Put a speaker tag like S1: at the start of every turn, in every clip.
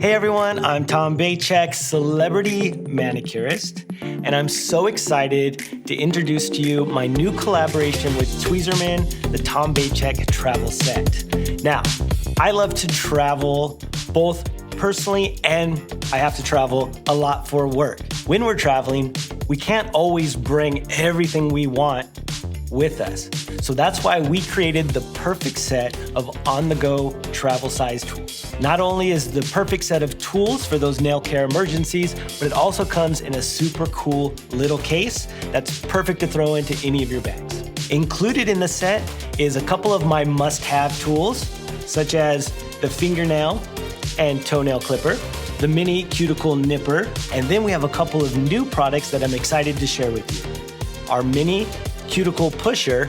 S1: Hey everyone, I'm Tom Bachik, celebrity manicurist, and I'm so excited to introduce to you my new collaboration with Tweezerman, the Tom Bachik travel set. Now, I love to travel both personally and I have to travel a lot for work. When we're traveling, we can't always bring everything we want with us. So that's why we created the perfect set of on-the-go travel size tools. Not only is the perfect set of tools for those nail care emergencies, but it also comes in a super cool little case that's perfect to throw into any of your bags. Included in the set is a couple of my must-have tools, such as the fingernail and toenail clipper, the mini cuticle nipper, and then we have a couple of new products that I'm excited to share with you. Our mini cuticle pusher,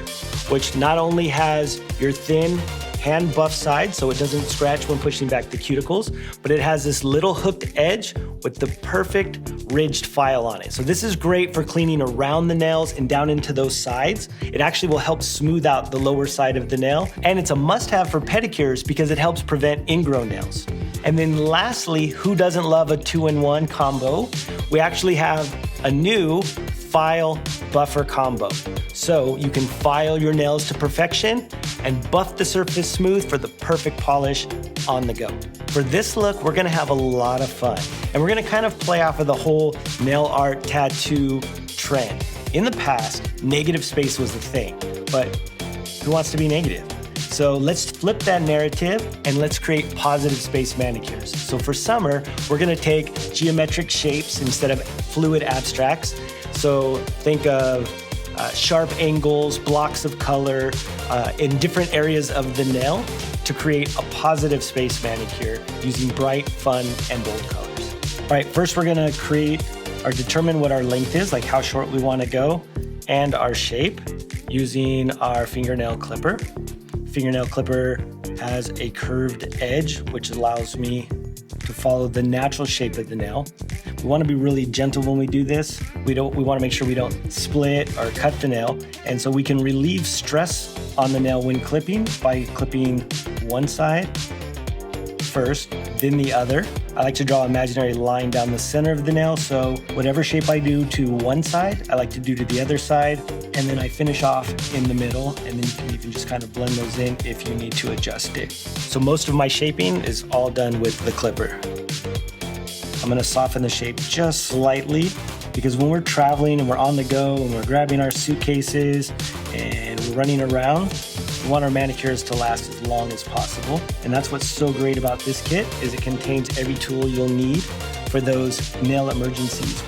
S1: which not only has your thin hand buff side so it doesn't scratch when pushing back the cuticles, but it has this little hooked edge with the perfect ridged file on it. So this is great for cleaning around the nails and down into those sides. It actually will help smooth out the lower side of the nail, and it's a must-have for pedicures because it helps prevent ingrown nails. And then lastly, who doesn't love a 2-in-1 combo? We actually have a new file buffer combo. So you can file your nails to perfection and buff the surface smooth for the perfect polish on the go. For this look, we're gonna have a lot of fun. And we're gonna kind of play off of the whole nail art tattoo trend. In the past, negative space was the thing, but who wants to be negative? So let's flip that narrative and let's create positive space manicures. So for summer, we're gonna take geometric shapes instead of fluid abstracts. So think of sharp angles, blocks of color in different areas of the nail to create a positive space manicure using bright, fun, and bold colors. All right, first we're gonna create or determine what our length is, like how short we wanna go, and our shape using our fingernail clipper. Fingernail clipper has a curved edge, which allows me to follow the natural shape of the nail. We want to be really gentle when we do this. We want to make sure we don't split or cut the nail. And so we can relieve stress on the nail when clipping by clipping one side first, then the other. I like to draw an imaginary line down the center of the nail. So whatever shape I do to one side, I like to do to the other side. And then I finish off in the middle, and then you can even just kind of blend those in if you need to adjust it. So most of my shaping is all done with the clipper. I'm gonna soften the shape just slightly because when we're traveling and we're on the go and we're grabbing our suitcases and we're running around, we want our manicures to last as long as possible. And that's what's so great about this kit is it contains every tool you'll need for those nail emergencies.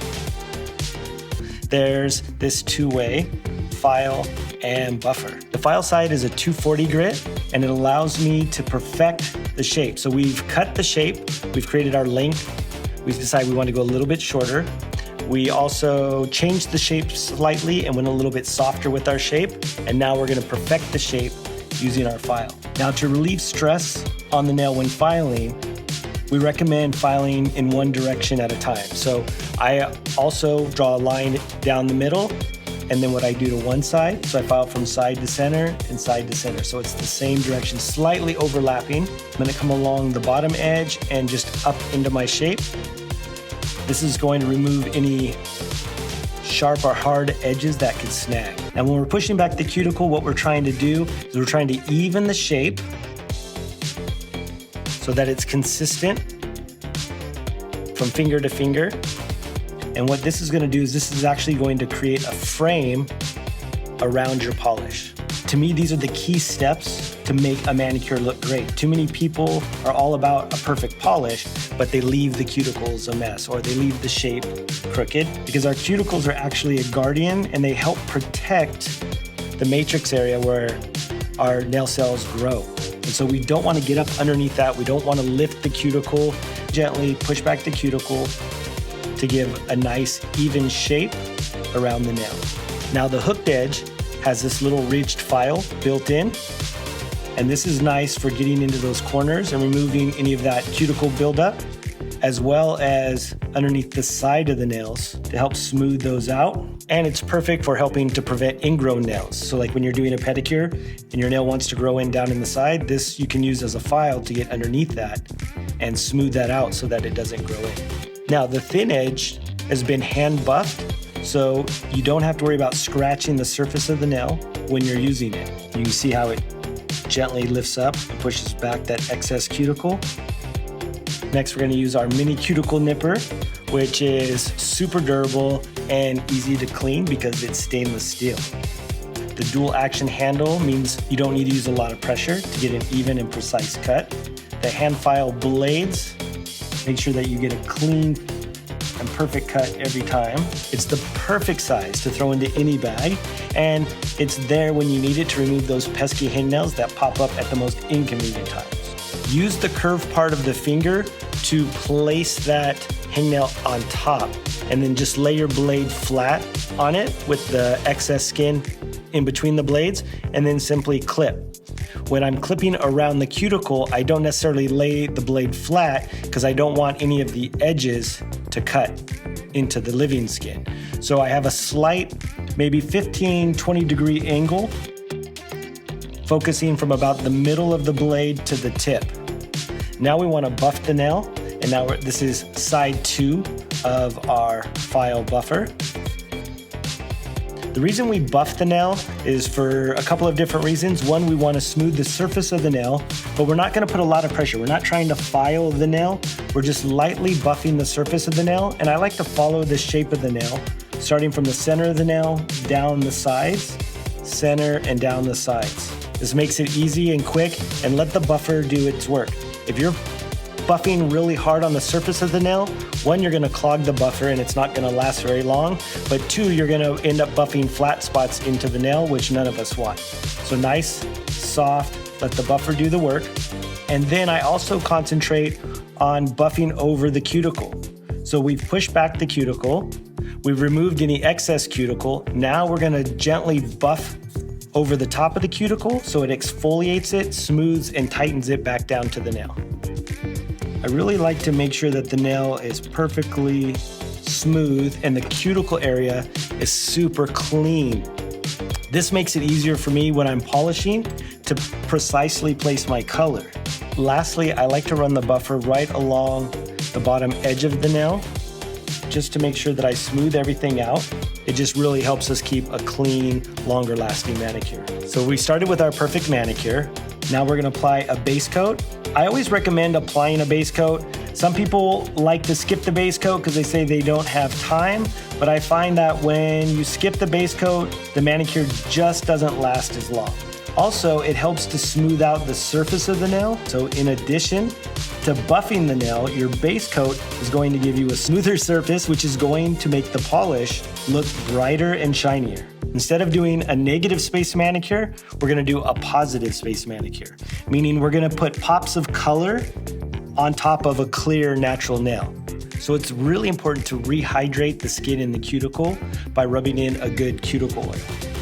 S1: There's this two-way file and buffer. The file side is a 240 grit and it allows me to perfect the shape. So we've cut the shape, we've created our length, we've decided we want to go a little bit shorter. We also changed the shape slightly and went a little bit softer with our shape, and now we're going to perfect the shape using our file. Now to relieve stress on the nail when filing, we recommend filing in one direction at a time. So I also draw a line down the middle, and then what I do to one side, so I file from side to center and side to center. So it's the same direction, slightly overlapping. I'm gonna come along the bottom edge and just up into my shape. This is going to remove any sharp or hard edges that could snag. And when we're pushing back the cuticle, what we're trying to do is we're trying to even the shape so that it's consistent from finger to finger. And what this is going to do is this is actually going to create a frame around your polish. To me, these are the key steps to make a manicure look great. Too many people are all about a perfect polish, but they leave the cuticles a mess or they leave the shape crooked because our cuticles are actually a guardian and they help protect the matrix area where our nail cells grow. And so we don't want to get up underneath that. We don't want to lift the cuticle, gently push back the cuticle to give a nice even shape around the nail. Now the hooked edge has this little ridged file built in, and this is nice for getting into those corners and removing any of that cuticle buildup. as well as underneath the side of the nails to help smooth those out. And it's perfect for helping to prevent ingrown nails. So like when you're doing a pedicure and your nail wants to grow in down in the side, this you can use as a file to get underneath that and smooth that out so that it doesn't grow in. Now the thin edge has been hand buffed, so you don't have to worry about scratching the surface of the nail when you're using it. You can see how it gently lifts up and pushes back that excess cuticle. Next, we're going to use our mini cuticle nipper, which is super durable and easy to clean because it's stainless steel. The dual action handle means you don't need to use a lot of pressure to get an even and precise cut. The hand file blades, make sure that you get a clean and perfect cut every time. It's the perfect size to throw into any bag, and it's there when you need it to remove those pesky hangnails that pop up at the most inconvenient times. Use the curved part of the finger to place that hangnail on top, and then just lay your blade flat on it with the excess skin in between the blades, and then simply clip. When I'm clipping around the cuticle, I don't necessarily lay the blade flat because I don't want any of the edges to cut into the living skin. So I have a slight, maybe 15-20 degree angle, focusing from about the middle of the blade to the tip. Now we want to buff the nail, and now this is side 2 of our file buffer. The reason we buff the nail is for a couple of different reasons. One, we want to smooth the surface of the nail, but we're not going to put a lot of pressure. We're not trying to file the nail. We're just lightly buffing the surface of the nail, and I like to follow the shape of the nail, starting from the center of the nail, down the sides, center, and down the sides. This makes it easy and quick, and let the buffer do its work. If you're buffing really hard on the surface of the nail, one, you're going to clog the buffer and it's not going to last very long, but two, you're going to end up buffing flat spots into the nail, which none of us want. So nice, soft, let the buffer do the work. And then I also concentrate on buffing over the cuticle. So we've pushed back the cuticle, we've removed any excess cuticle. Now we're going to gently buff over the top of the cuticle so it exfoliates it, smooths, and tightens it back down to the nail. I really like to make sure that the nail is perfectly smooth and the cuticle area is super clean. This makes it easier for me when I'm polishing to precisely place my color. Lastly, I like to run the buffer right along the bottom edge of the nail just to make sure that I smooth everything out. It just really helps us keep a clean, longer lasting manicure. So we started with our perfect manicure. Now we're gonna apply a base coat. I always recommend applying a base coat. Some people like to skip the base coat because they say they don't have time, but I find that when you skip the base coat, the manicure just doesn't last as long. Also, it helps to smooth out the surface of the nail. So in addition to buffing the nail, your base coat is going to give you a smoother surface, which is going to make the polish look brighter and shinier. Instead of doing a negative space manicure, we're gonna do a positive space manicure, meaning we're gonna put pops of color on top of a clear natural nail. So it's really important to rehydrate the skin in the cuticle by rubbing in a good cuticle oil.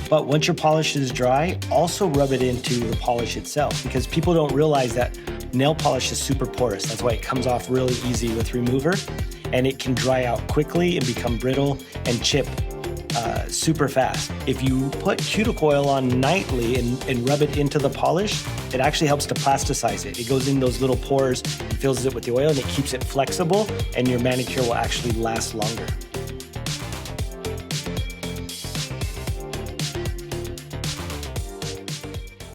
S1: But once your polish is dry, also rub it into the polish itself, because people don't realize that nail polish is super porous. That's why it comes off really easy with remover, and it can dry out quickly and become brittle and chip super fast. If you put cuticle oil on nightly and rub it into the polish, it actually helps to plasticize it. It goes in those little pores and fills it with the oil, and it keeps it flexible, and your manicure will actually last longer.